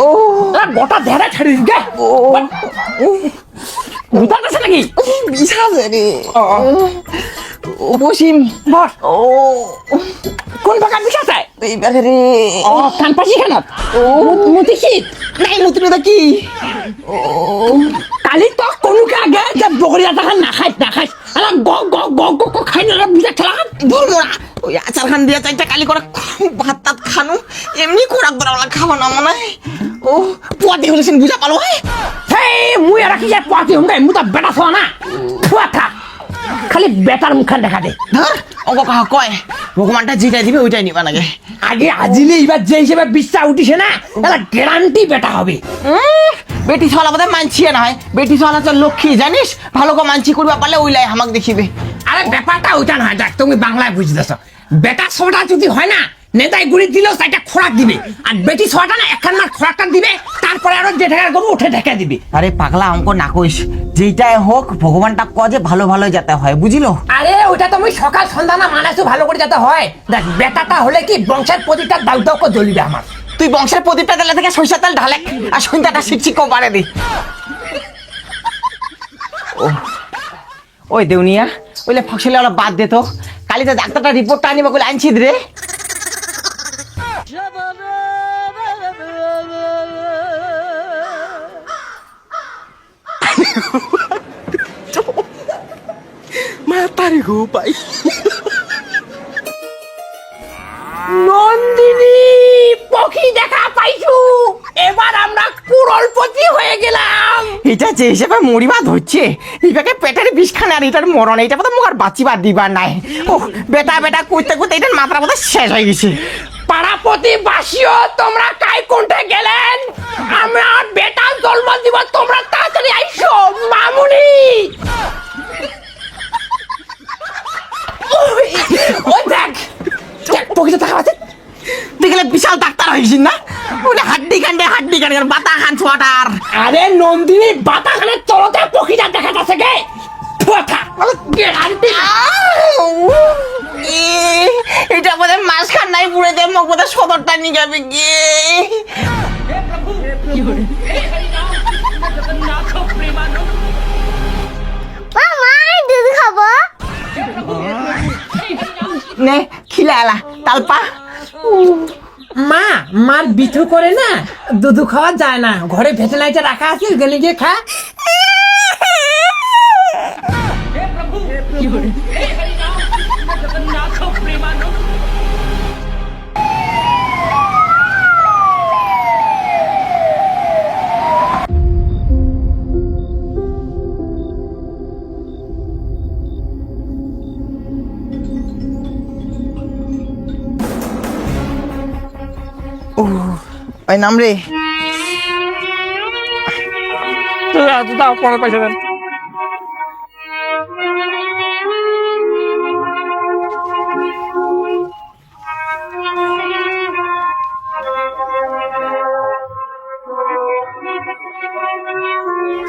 ও গোটা ধ্যানে ছাড়িস গে ও বুঝতে পারছিস নাকি? বিশাল রে ও বসিম বস। ও কোন প্রকার বিষয় আছে? এইবারে রে ও কান পাশি কেন? ও মুতিছি নাই মুতরে কি ও কালি তো কোনুকে আগে যে বগরিয়া টাকা না খাইস আলা গ গ গ গ গ খাই না বুঝা খেলা ধর্মরা ওই আচার খান দিয়া চাইটা কালি করে ভাত টাত খানো এমনি খোরাক বড়াওয়ালা খাওয়া না মনে হয় ও পুয়াতে হলেছেন বুঝা পালো হেই মুই আর কি যে পাতি হুঙ্গাই মুতা বেটা ছয়া না ফুয়াটা খালি বেটার মুখখান দেখা দে ধর অঙ্ক কাহা কয় ভগবানটা যেটাই দিবে ওইটাই নিবা নাকি আগে আজিলে এবার যে হিসেবে বিশ্বাস উঠিছে না তাহলে গ্যারান্টি বেটা হবে। বেটি ছলা বোধহয় মানছিয়ে না হয় বেটি ছলা তো লক্ষ্মী জানিস ভালো করে মানছি করবা পারলে ওই লাই হামাক দেখিবে আরে ব্যাপারটা ওইটা না দেখ তুমি বাংলায় বুঝতেছ বেটা ছটা যদি হয় না নেতাই গুড়ি দিলেও সেটা খোরাক দিবে আর বেটি ছটা না একখান মার খোরাকটা দিবে তারপরে আরো যে ঢেকা গবো উঠে ঢেকা দিবে। আরে পাগলা অঙ্ক না কইস যেইটাই হোক ভগবানটা কজে ভালো ভালো যেতে হয় বুঝিলো। আরে ওইটা তুমি সকাল সন্ধ্যা না মানাসু ভালো করে যেতে হয় দেখ বেটাটা হলে কি বংশের প্রতিটা দাউ দাউ করে জ্বলিবে আমার। তুই বংশের প্রদীপটা তেলে থেকে সরিষার তেল ঢালে আর সন্ধ্যাটা শিক্ষিক বাড়ে দি ওই দেউনিয়া ওইলে ফসলে ওরা বাদ দে তো কালি তো ডাক্তারটা রিপোর্টটা আনিবা বলে আনছি রে মাতারি গো পাই নন্দিনী পক্ষী দেখা পাইছু এবার আমরা কুড়লপতি হয়ে গেলাম। এটা যে হিসেবে মরিবা ধরছে এটাকে পেটের বিষ খানে আর এটার মরণ এটা বোধ মুখ আর বাঁচিবার দিবার নাই ও বেটা বেটা করতে করতে এটার মাত্রা বোধ শেষ হয়ে গেছে। পাড়াপতি বাসিও তোমরা কাই কোনটা গেলেন আমার বেটা জন্ম দিব তোমরা তাড়াতাড়ি আইসো মামুনি। ও দেখ দেখ পক্ষীটা দেখা পাচ্ছে দেখলে বিশাল ডাক্তার হয়েছিস না বলে হাড্ডি কান্ডে বাতা খান ছোয়াটার। আরে নন্দিনী বাতাখানের তলতে পক্ষীটা দেখা যাচ্ছে গে ফুয়াটা গ্যারান্টি এটা বোধহয় মাছ খান নাই পুড়ে দে মুখ বোধহয় সদরটা নিয়ে যাবে গিয়ে দুধ খাবো নে খিলা এলা তালপা মা মার বিথু করে না দুধু খাওয়া যায় না ঘরে ভেটেলাইটা রাখা আছে গেলে গিয়ে খা। ওই নাম রে দাও পরে পয়সা দেন।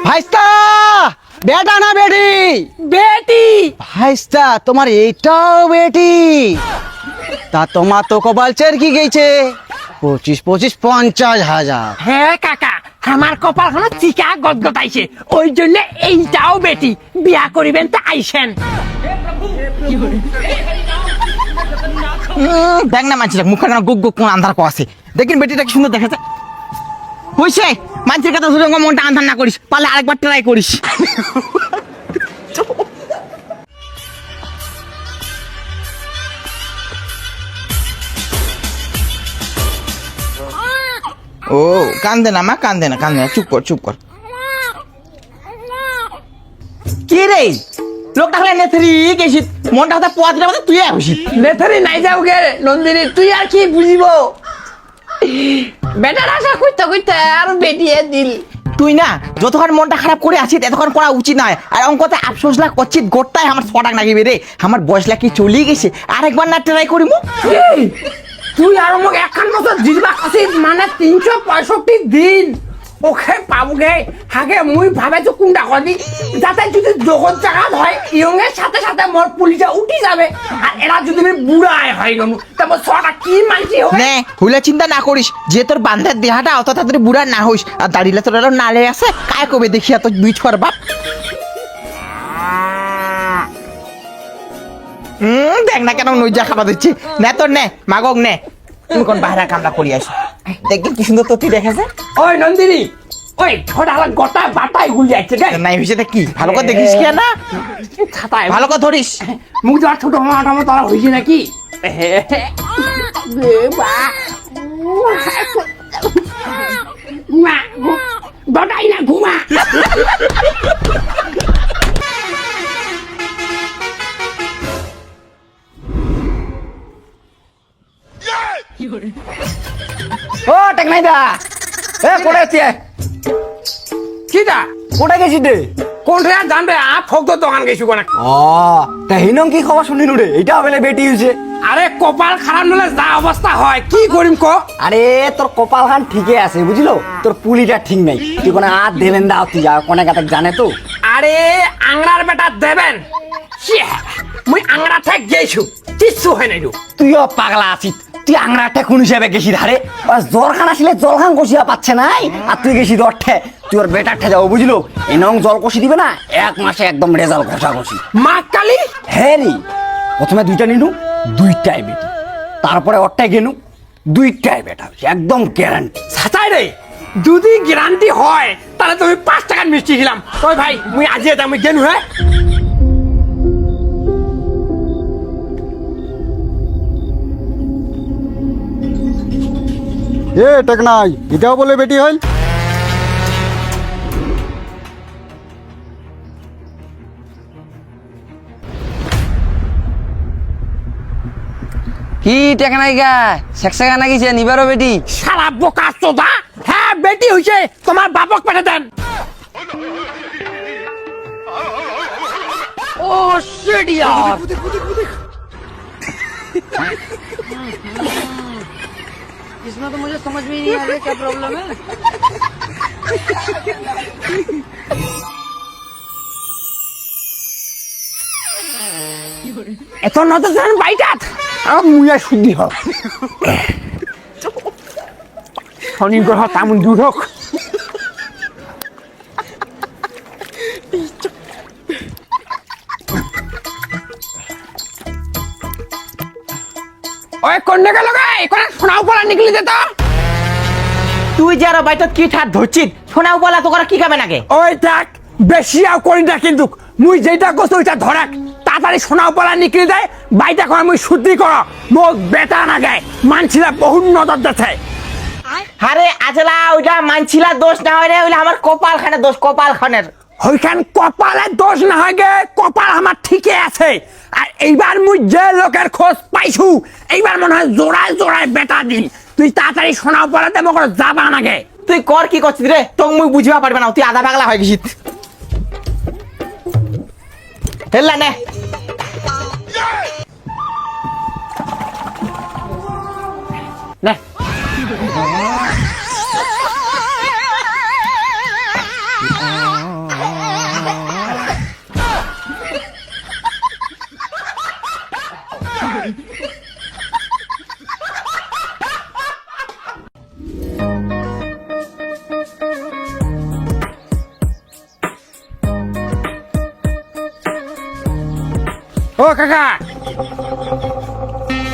ভাইস্তা বেটা না বেটি বেটি ভাইস্তা তোমার এইটাও বেটি তা তোমার তো কপাল চেরকি গেছে 25,000 হ্যাঁ কাকা আমার কপাল খানো চিকা গদগদাইছে ওই জন্য এইটাও বেটি বিয়া করিবেন তা আইসেন। দেখ না মানছি মুখে গুক গুক কোন আন্ধার আছে দেখিন বেটিটা কি সুন্দর দেখাচ্ছে হইছে মানছির কথা শুনে মনটা আন্ধার না করিস পারলে আরেকবার ট্রাই করিস। ও কান্দে না মা কান্দে না চুপ কর কি রে লোকটা হলে নেথরি গেছিস মনটা হতে পোয়া দিলে তুই আসিস নেথারি নাই যাও গে নন্দিনী তুই আর কি বুঝিব বেটার আশা করতে করতে আর বেটিয়ে দিল। তুই না যতক্ষণ মনটা খারাপ করে আছিস এতক্ষণ করা উচিত নয় আর অঙ্কতে আফসোস লাগ করছিস গোটটাই আমার 100 টাকা লাগিবে রে আমার বয়স লাগি চলেই গেছে আরেকবার না ট্রাই করিমু। তুই আর মোক একখান বছর জিরবা খাসি মানে 365 দিন ওকে পাবগে হাগে মুই ভাবেছো কোনটা কদি যাতে যদি জগৎ জাগাত হয় ইয়ংয়ের সাথে সাথে মোর পুলিশে উঠি যাবে আর এরা যদি বুড়ায় হয় গনু তারপর ছটা কি মানছি হবে নে হুলে চিন্তা না করিস যে তোর বান্ধের দেহাটা অত তাড়াতাড়ি বুড়া না হইস আর দাঁড়িলে তোর আরো নালে আছে কায় কবে দেখিয়া তোর বিচ কর বাপ দেখ না কেন নইজা খাবার দিচ্ছি নে তোর নে মাগক নে তুমি কোন বাহারা কামলা করি আসি দেখবি কি সুন্দর তোর দেখেছে ওই নন্দিনী ওই ছটা গোটা বাটাই গুলি যাচ্ছে গে নাই হয়েছে কি ভালো করে দেখিস কি না ছাতায় ভালো করে ধরিস মুখ যাওয়ার ছোট মাটা মতো তারা হয়েছে নাকি গোটাই না ঘুমা ও টেকনাই দা এ কোড়ে আছে কি দা কোটা গেছি রে কোন রে জানবে ফোক তো দোকান গেছি কোন ও তা হিনং কি খবর শুনিনু রে এটা বেলে বেটি হইছে আরে কপাল খারাপ নলে যা অবস্থা হয় কি করিম কো আরে তোর কপাল খান ঠিকই আছে বুঝলো তোর পুলিটা ঠিক নাই তুই কোনে আর দেবেন দাও তুই যা কোনে কাতে জানে তো আরে আংরার বেটা দেবেন মুই আংরা থেকে গেছু কিচ্ছু হয় নাই তুইও পাগলা আছিস তুই আংরাটা কোন হিসাবে গেছি ধারে জ্বর খান আসলে জল খান কষিয়া পাচ্ছে নাই আর তুই গেছি দরঠে তুই ওর বেটারঠে যাও বুঝলো এনং জল কষি দিবে না 1 মাসে একদম রেজাল্ট ঘষা ঘষি মা কালী হ্যাঁ রে প্রথমে দুইটা নিনু দুইটাই বেটি তারপরে ওরটাই গেনু দুইটাই বেটা একদম গ্যারান্টি ছাতাই রে যদি গ্যারান্টি হয় তাহলে তুমি 5 টাকার মিষ্টি খেলাম ওই ভাই মুই আজি এটা মুই গেনু হ্যাঁ এ টেকনাই এটাও বলে বেটি হইল কি টেকনাই গা সেক্সা গানা গেছে নিবারও বেটি শালা বোকা চোদা হ্যাঁ বেটি হইছে তোমার বাপক পেটে দেন ও শিট यार इसमें तो मुझे समझ में ही नहीं आ रहा क्या प्रॉब्लम है এত নজর দেন বাইটাত আমার মুয়া শুদ্ধি হোক শনি গ্রহ তেমন দূর হোক ওই কোন দিকে লাগাই কোন শোনাও পড়া নিকলি দে তো তুই যে আরো বাইতত কি ঠাট ধরছিস শোনাও বলা তো করা কি খাবে নাকি ওই দেখ বেশি আর করি না কিন্তু মুই যেটা কষ্ট ওইটা ধরাক তাড়াতাড়ি শোনাও পড়া নিকলি দেয় বাইটা করে মুই শুদ্ধি কর মোক বেটা না গায় মানছিলা বহুত নজর দেছে আরে আজলা ওইটা মানছিলা দোষ না হয় রে ওইটা আমার কপাল খানের দোষ কপাল খানের ওইখান কপালের দোষ না হয় গে কপাল আমার ঠিকই আছে আর এইবার মুই যে লোকের খোঁজ পাইছু এইবার মনে হয় জোড়ায় জোড়ায় বেটা দিন তুই তাড়াতাড়ি শোনাও পড়াতে মোক যাবা না গে তুই কর কি করছিস রে তোকে মুই বুঝিবা পারবে না তুই আধা পাগলা হয়ে গেছিস হেল্লা নে নে ও কাকা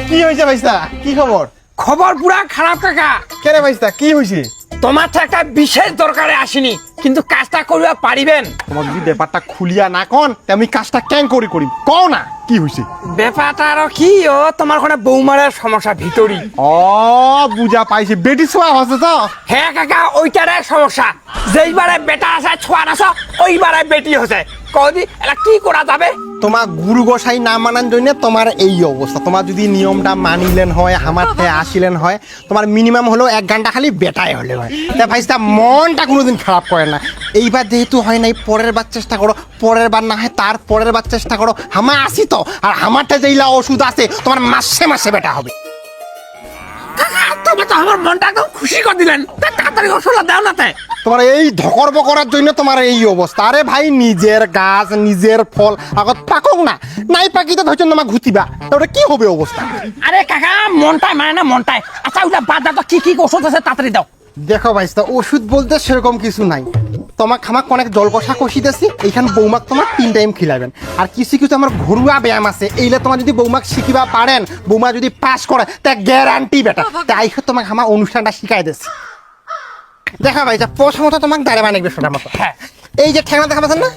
কি হয়েছে ভাইস্তা কি খবর খবর পুরা খারাপ কাকা কেরে ভাইস্তা কি হয়েছে তোমার তো একটা বিশেষ দরকারে আসিনি কিন্তু কাজটা করিবা পারিবেন তোমার যদি ব্যাপারটা খুলিয়া না কন তে আমি কাজটা ক্যাং করি কও না কি হয়েছে ব্যাপারটা আরো কি ও তোমার কোনো বৌমারের সমস্যা ভিতরি ও বুঝা পাইছি বেটি ছোয়া হচ্ছে তো হ্যাঁ কাকা ওইটারে সমস্যা যেইবারে বেটা আছে ছোয়া নাছ ওইবারে বেটি হচ্ছে কদি এটা কি করা যাবে তোমার গুরু গোসাই না মানার জন্য তোমার এই অবস্থা তোমার যদি নিয়মটা মানিলেন হয় আমার আসিলেন হয় তোমার মিনিমাম হলেও 1 ঘন্টা খালি বেটাই হলে হয় তা ভাইস্তা মনটা কোনোদিন খারাপ করে না এইবার যেহেতু হয় নাই পরের বার চেষ্টা করো পরের বার না হয় তার পরের বার চেষ্টা করো আমার আসি তো আর আমারটা যেইলা ওষুধ আছে তোমার মাসে মাসে বেটা হবে কাকা তো এবার তো আমার মনটা একদম খুশি করে দিলেন তা তাড়াতাড়ি ওষুধ দাও না তাই তোমার এই ধকর বকরার জন্য তোমার এই অবস্থা। আরে ভাই নিজের গাছ নিজের ফল আগত পাকক না, নাই পাকিতে ধরছেন তোমার ঘুতিবা, ওটা কি হবে অবস্থা? আরে কাকা মনটাই মানে না মনটাই। আচ্ছা ওটা বাদ দাও তো, কি কি ওষুধ আছে তাড়াতাড়ি দাও। দেখো ভাইস্তা, ওষুধ বলতে সেরকম কিছু নাই। তোমাকে আমাকে অনেক জল কষা কষি দিয়েছি, এইখান বৌমাক তোমার 3 টাইম খিলাবেন। আর কিছু কিছু আমার ঘরোয়া ব্যায়াম আছে, এইলে তোমার যদি বৌমাক শিখিবা পারেন, বৌমা যদি পাস করে তা গ্যারান্টি বেটা। তাই তোমাকে আমার অনুষ্ঠানটা শিখাই দিয়েছি। দেখা ভাইস্তা, প্রথমত তোমাকে দাঁড়িয়ে বানাইবে সোটার মতো। হ্যাঁ এই যে ঠেঙা দেখা পাচ্ছেন না,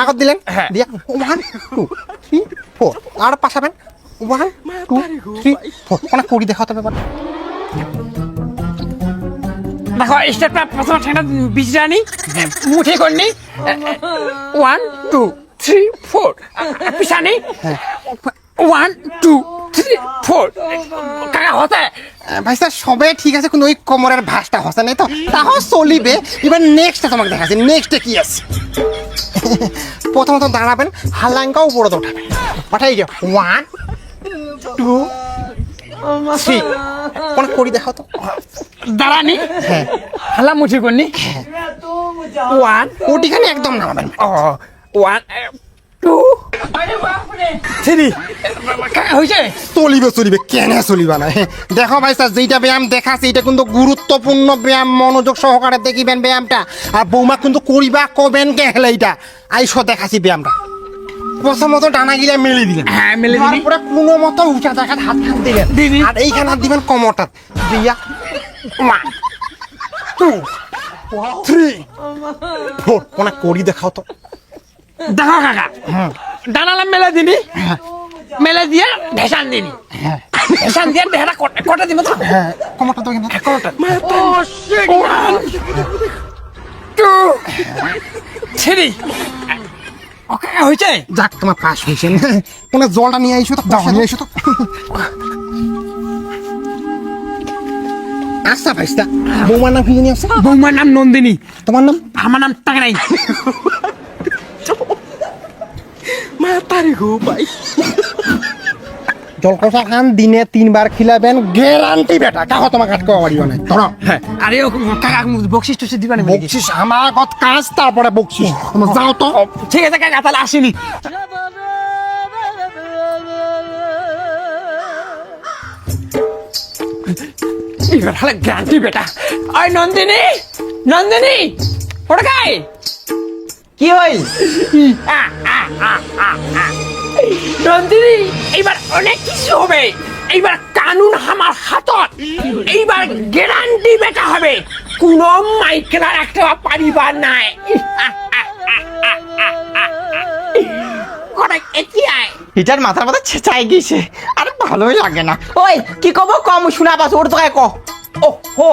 আগত দিলেন হ্যাঁ। দিয়া 1 2 3 4 আর পাশাবেন 1 2 3 4 অনেক করি দেখা তো ব্যাপার। দেখো স্টেপটা প্রথমে ঠেঙ্গা বিজরানি মুঠি করনি 1 2 3 4 পিছানি 1 2 3 4 কাকা হতে ভাইস্তা সবে ঠিক আছে, কিন্তু ওই কোমরের ভাঁজটা হসে নাই তো, তাও চলিবে। এবার নেক্সটটা তোমাকে দেখাচ্ছি, নেক্সটে কি আছে। প্রথমত দাঁড়াবেন, হালাঙ্কা উপরে উঠাবেন, পাঠাই যাও 1 2 3 অনেক করি দেখাও তো। দাঁড়ানি হ্যাঁ হালা মুঠি করনি 1 ওটিখানে একদম নামাবেন। 1 2 3 কাকা হয়েছে চলিবে চলিবে, কেন চলিবা না। দেখো ভাইস্তা, যেইটা ব্যায়াম দেখাচ্ছে এটা কিন্তু গুরুত্বপূর্ণ ব্যায়াম, মনোযোগ সহকারে দেখিবেন ব্যায়ামটা। আর বৌমা কিন্তু করিবা কবেন কে হেলে এইটা আইসো দেখাচ্ছি ব্যায়ামটা। প্রথমত ডানা গিলা মেলে দিলেন, হ্যাঁ মেলে দিনি তারপরে কোনো মতো উঁচা জায়গায় হাত খান দিলেন, দিদি। আর এইখানে হাত দিবেন কোমরটা দিয়া 1 2 3 4 অনেক করি দেখাও তো। দেখো কাকা ডানালা মেলে দিনি মেলে দিয়ে ঢেসান দিনি ঢেসান দিয়ে ঢেরা কটা দিব তো হ্যাঁ কোমরটা তো এখানে কোনটা 1 2 3 ওকে হয়েছে যাক তোমার পাস হয়েছে। কোনো জলটা নিয়ে আইসো তো, নিয়ে আইসো তো। আচ্ছা ভাইস্তা, বৌমার নাম কি জানি আছে? বৌমার নাম নন্দিনী, তোমার নাম? আমার নাম টাকরাই। জলকষা খান দিনে 3 বার খিলাবেন, গ্যারান্টি বেটা। কাহো তোমার কাজ করা বাড়িও নাই, ধরো। আরে ও কাকা বকশিস টসিস দিবা না বকশিস আমার কত কাজ, তারপরে বকশিস। তোমরা যাও তো। ঠিক আছে কাকা তাহলে আসিনি। এবার হলে গ্যারান্টি বেটা। ওই নন্দিনী নন্দিনী ওটা গাই কি হই? নন্দিনী এইবার অনেক কিছু হবে, এইবার কানুন আমার হাতত, এইবার গ্যারান্টি বেটা হবে, কোন মাইকেলার একটা পারিবার নাই। কটা এতিয়াই হিটার মাথার মাথা ছেঁচাই গেছে, আর ভালোই লাগে না। ওই কি কব, কম শোনা পাস ওর তো কো। ও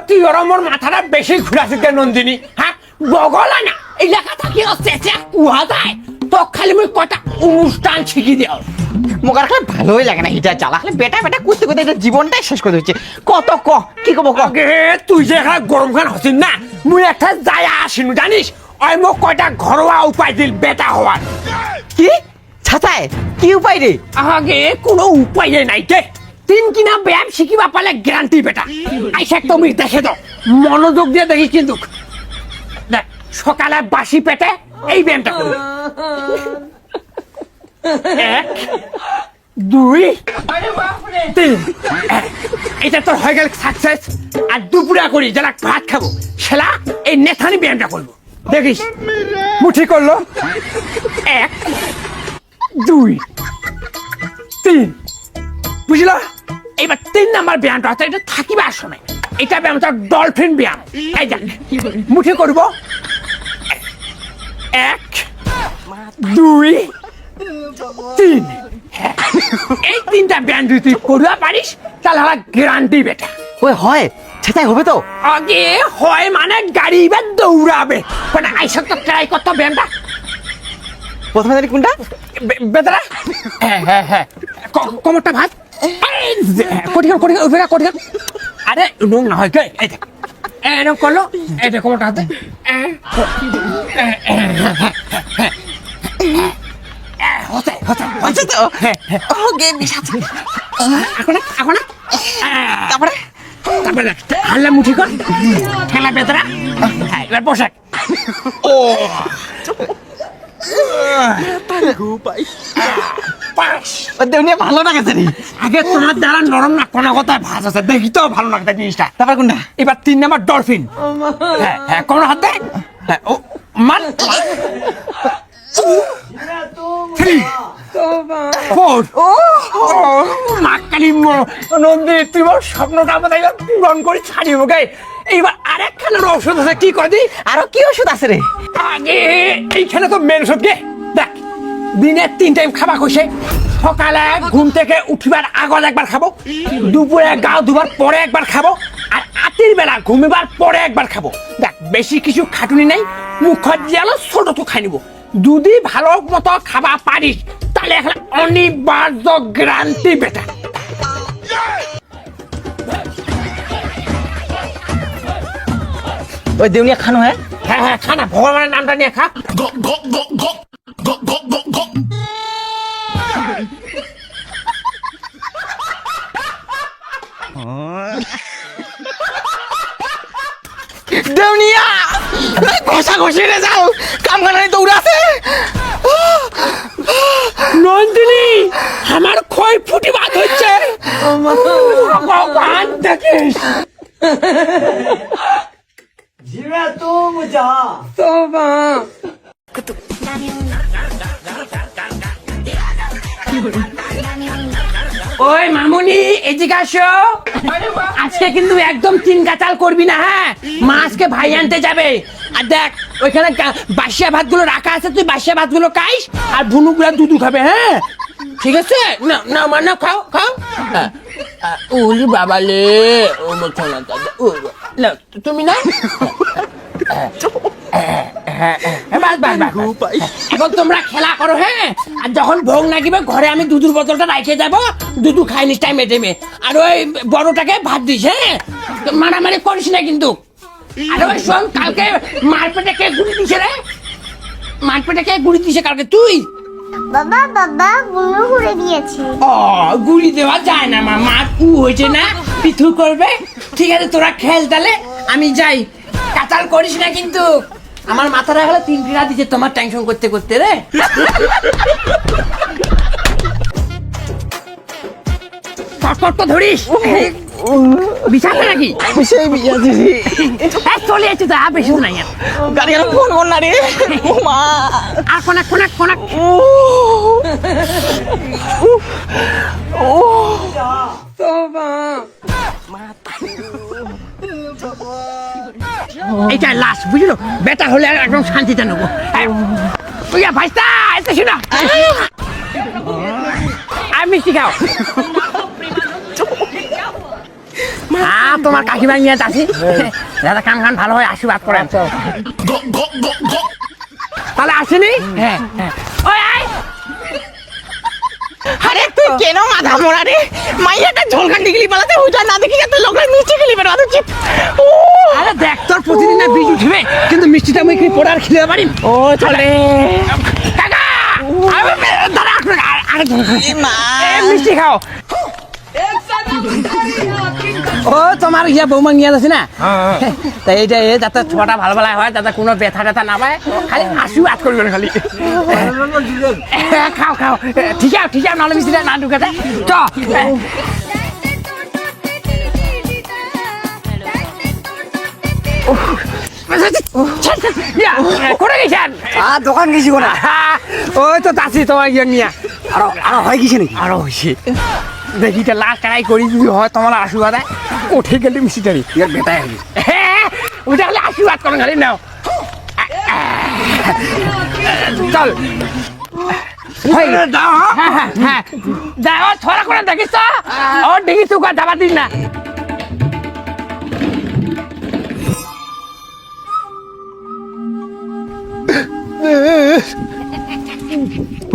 তুই ওর মোর মাথাটা বেশি ঘুরাছিস নন্দিনী। হ্যাঁ বগলা না এলাকা থাকি চেঁচে কুহা যায় তো, খালি মুই কটা অনুষ্ঠান শিখি দিও। মোক আর ভালোই লাগে না হিটার চালা, খালি বেটা বেটা করতে করতে এটা জীবনটাই শেষ করে দিচ্ছে। কত ক কি কব ক। আগে তুই যে এখানে গরম খান হচ্ছিস না, মুই একটা যায় আসিনু জানিস, ওই মোক কয়টা ঘরোয়া উপায় দিল বেটা হওয়ার। কি ছাতায় কি উপায় রে? আগে কোনো উপায় নাই কে, 3 কিনা ব্যায়াম শিখিবা পালে গ্যারান্টি বেটা। আইসা তুমি দেখে দাও, মনোযোগ দিয়ে দেখি কিন্তু। দেখ সকালে বাসি পেটে এই ব্যায়ামটা করবে। 1 2 3 এটা তোর হয়ে গেল সাকসেস। আর দুপুরা করি যারা ভাত খাবো সেলা এই নেথানি ব্যায়ামটা করবো, দেখিস মুঠি করলো 1 2 3 বুঝলো। এইবার 3 নাম্বার ব্যায়ামটা হচ্ছে এটা থাকিবার সময়, এটা ব্যায়াম হচ্ছে ডলফিন ব্যায়াম। এই দেখ মুঠি করবো 1 2 3 এই 3টা ব্যায়াম যদি তুই করবা পারিস তাহলে আমার গ্যারান্টি বেটা। ওই হয় ছাতায় হবে তো? আগে হয় মানে গাড়ি বা দৌড়াবে, মানে আইসা তো ট্রাই করতে ব্যায়ামটা। প্রথমে জানি কোনটা? বেদরা হ্যাঁ হ্যাঁ হ্যাঁ কোমরটা ভাত কঠিন কঠিন উপরে কঠিন। আরে নুন না হয় কে এই দেখ এরকম করলো, এই দেখ কোমরটা হাতে হতে হতে হচ্ছে তো? ওকে এখন এখন তারপরে তারপরে দেখ, হাল্লা মুঠি কর, ঠেলা বেতরা, হ্যাঁ, এবার পোশাক। দেউনিয়া ভালো লাগেছে রে। আগে তোমার দ্বারা নরম না কোন কথায় ভাজ আছে, দেখি তো ভালো লাগছে জিনিসটা। তারপর কোনটা? এবার 3 নাম্বার ডলফিন। হ্যাঁ হ্যাঁ, কোন হাত দেখ, হ্যাঁ, ও মান 3 4 ও মাকালি নন্দী, তুই মোর স্বপ্নটা আমাদের পূরণ করে ছাড়িব গে। এইবার আরেকখানের ঔষধ আছে, কি করে দি? আরো কি ওষুধ আছে রে? আগে এইখানে তো মেন ওষুধ গে। দেখ, দিনে 3 টাইম খাবা কইছে। সকালে ঘুম থেকে উঠিবার আগত একবার খাবো, দুপুরে গাও ধুবার পরে একবার খাবো, আর রাতের বেলা ঘুমিবার পরে একবার খাবো। দেখ, বেশি কিছু খাটুনি নাই, মুখত দিয়ালো ছোট তো খাই নিব। যদি ভালো মতো খাবা পারিস তাহলে এখন অনিবার্য গ্যারান্টি বেটা। ওই দেউনিয়া খানো হ্যাঁ? হ্যাঁ হ্যাঁ, খানা ভগবানের নামটা নিয়ে খা। দেউনিয়া ঘষা ঘষি রে যাও, কাম কানানি দৌড়াছে। নন্দিনী, আমার ক্ষয় ফুটি বাদ হচ্ছে। ভগবান দেখিস। ওই মামুনি, এদিকে আসো। আজকে কিন্তু একদম 3 কাচাল করবি না, হ্যাঁ? মা আজকে ভাই আনতে যাবে। আর দেখ, ওইখানে বাসিয়া ভাতগুলো রাখা আছে, তুই বাসিয়া ভাতগুলো খাইস, আর ভুনুগুলা দুধু খাবে, হ্যাঁ? ঠিক আছে? না না মানে খাও খাও। ওলি বাবা লে, ও মোছনা দাদা, ও না তুমি না। এখন তোমরা খেলা করো, হ্যাঁ? আর যখন ভোগ নাকিবে ঘরে আমি দুধুর বোতলটা রাখে যাবো, দুধু খাই নিস টাইমে টাইমে। আর ওই বড়টাকে ভাত দিস, হ্যাঁ? মারামারি করিস না কিন্তু। আর ওই শোন, কালকে মারপেটে কে গুড়ি দিছে রে? মারপেটে কে গুড়ি দিছে কালকে? তুই? বাবা বাবা গুলো ঘুরে দিয়েছে। ও, গুড়ি দেওয়া যায় না, মা উ হয়েছে না, পিথু করবে। ঠিক আছে, তোরা খেল তাহলে, আমি যাই। কাতাল করিস না কিন্তু। আমার মাথাটা গেলে 3 টিরা দিচ্ছে তোমার টেনশন করতে করতে রে। কষ্ট ধরিস বিছাতে নাকি? সেই বিয়াছি রে। চলে যাচ্ছে তো, বেশি নাই আর। গাড়ি আর ফোন কর না রে। ও মা, আর কোনা এইটা লাস্ট, বুঝলো? বেটা হলে আর একদম শান্তিতে নেবো। ভাইস্তা এসে শোনা, আর মিষ্টি খাও। তোমার কাকিমা নিয়ে আসি, দাদা কান খান ভালো হয়, আশীর্বাদ করেন। তাহলে আসেনি? হ্যাঁ হ্যাঁ। ওই আয়। আরে তুই কেন মাথা মোড়া রে? মাইয়াটা ঝোলখান ডিগলি পালাতে ওইটা না দেখি তুই লোকের মিষ্টি খেলি বের উচিত। ও আরে দেখ, তোর প্রতিদিন না বীজ উঠবে, কিন্তু মিষ্টিটা আমি কি পড়ার খেলে পারি? ও চলে কাকা, দাদা আরেকজন মা, মিষ্টি খাও। ও তোমার ইয়া বৌমা নিয়ে আছে না, তাই এইটা যাতে ছোটা ভালো ভালো হয়, যাতে কোনো ব্যথা ট্যাথা না পায়, খালি আশীর্বাদ করবেন খালি। খাও খাও, ঠিক আছে নাহলে মিষ্টিটা না ঢুকাতে চ। করে গেছেন? আর দোকান গেছি কোনা, ওই তো তাছি তোমার ইয়ে নিয়ে। আরো আরো হয় কিছু নাকি? আরো হয়েছে, দেখি লাস্ট ট্রাই করি, যদি হয় তোমার আশীর্বাদ উঠে গেলে মিষ্টিটারি বেটাই হবে। হ্যাঁ, ওইটা হলে আশীর্বাদ করো খালি, নাও চল। হ্যাঁ দাও, ছড়া করে দেখিস তো, ওর দেখিস তো দাবা দিস না।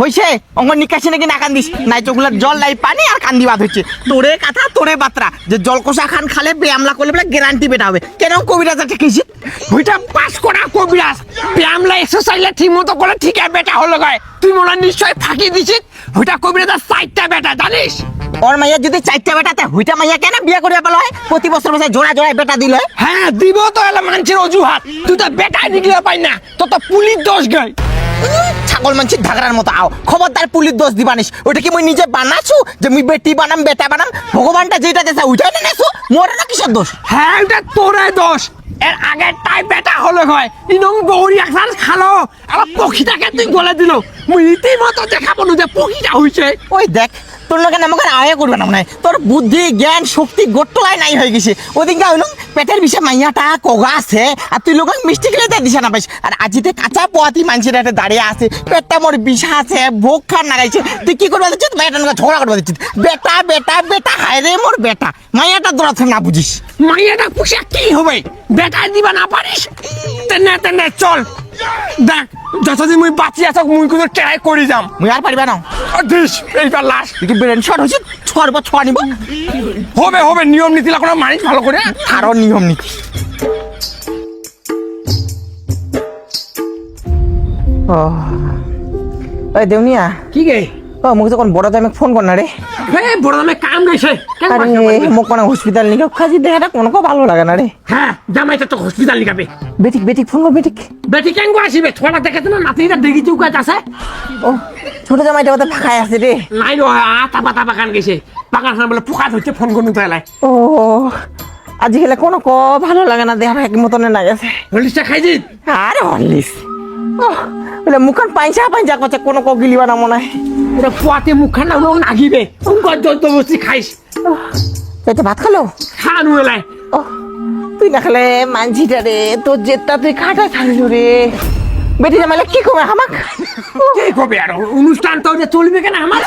হইছে অঙ্গ নিকাশি নাকি না কান্দিস নাই, চোখগুলার জল নাই পানি আর কান্দি বাদ হচ্ছে। তোরে কথা তোরে বাত্রা, যে জলকষা খান খালে ব্যায়ামলা করলে বলে গ্যারান্টি বেটা হবে। কেন কবিরাজ একটা কেছি ওইটা পাস করা কবিরাজ, ব্যায়ামলা এক্সারসাইজ ঠিক মতো করে ঠিক বেটা হলো গায়ে। তুই মনে নিশ্চয় ফাঁকি দিছিস, ওইটা কবিরাজ 4টা বেটা জানিস। ওর মাইয়া যদি 4টা বেটাতে হুইটা মাইয়া কেন বিয়া করে পেল হয় প্রতি বছর বছর জোড়া জোড়া বেটা দিল হয় হ্যাঁ দিব তো এলা মানুষের অজুহাত তুই তো বেটা নিগলে পাই না তো পুলিশ দোষ গাই ছাগল মানছি ধাগরার মতো আও খবরদার পুলিশ দোষ দিবানিস ওটা কি মুই নিজে বানাছু যে মুই বেটি বানাম বেটা বানাম ভগবানটা যেটা দেছে ওইটাই না নেছো মোর না কিসের দোষ হ্যাঁ এটা তোরে দোষ এর আগে তাই বেটা হলো হয় ইনং বৌরি একসাল খালো আর পক্ষীটাকে তুই গলে দিল মুই রীতিমতো দেখাবো না যে পক্ষীটা হইছে ওই দেখ তোর লোকে আমাকে আয় করবে না মনে হয় তোর বুদ্ধি জ্ঞান শক্তি গোট্টলাই নাই হয়ে গেছে ওদিনকে হইল পেটের বিষে মাইয়াটা কগা আছে আর তুই লোক মিষ্টি খেলে দিছে না পাইস আর আজিতে কাঁচা পোয়াতি মানুষের একটা দাঁড়িয়ে আছে পেটটা মোর বিষা আছে ভোগ খান নাগাইছে তুই কি করবা দিচ্ছিস বেটা ঝগড়া করবা দিচ্ছিস বেটা বেটা বেটা হায় রে মোর বেটা মাইয়াটা দৌড়াচ্ছে না বুঝিস মাইয়াটা পুষে কি হবে বেটা দিবা না পারিস তেনে চল দেখ যতদিন মুই বাঁচি আছ মুই কোনো ট্রাই করে যাম মুই আর পারিবা না দিস এইবার লাস্ট তুই কি ব্রেন শট হয়েছিস ছড়ব ছড়া নিব হবে নিয়ম নীতি লাগলো মানিস ভালো করে আরো নিয়ম নীতি ও ওই দেউনিয়া কি গে ও মুখ যখন বড় দামে ফোন কর না রে বড় দামে কাম গেছে আরে মোক কোনো হসপিটাল নিয়ে খাজি দেখাটা কোনো ভালো লাগে না রে হ্যাঁ জামাইটা তো হসপিটাল নিকাবে বেটিক বেটিক ফোন কর বেটিক বেটি কেন আসিবে থোড়া দেখেছ না নাতিটা দেখি চুকাত আছে ও ছোট জামাইটা ওতে ফাঁকাই আছে রে নাই রে আতা পাতা বাগান গেছে বাগান বলে পোকা ধরছে ফোন করুন তো এলাই ও আজকাল কোনো ভালো লাগে না দেহা এক মতনে না গেছে হলিসটা খাইছি আরে হলিস ও বলে মুখান পাইঞ্চা করছে কোনো গিলিবা না মনে হয় এটা পোয়াতে মুখখান না ওরকম নাগিবে যত বসি খাইস এটা ভাত খালো খানু এলাই ও তুই না খেলে মানছিটা রে তোর জেদটা তুই কাটা ছাড়িল রে বেটি জামাইলে কি করবে আমাক কি কবে আর অনুষ্ঠান তো যে চলবে কেন আমার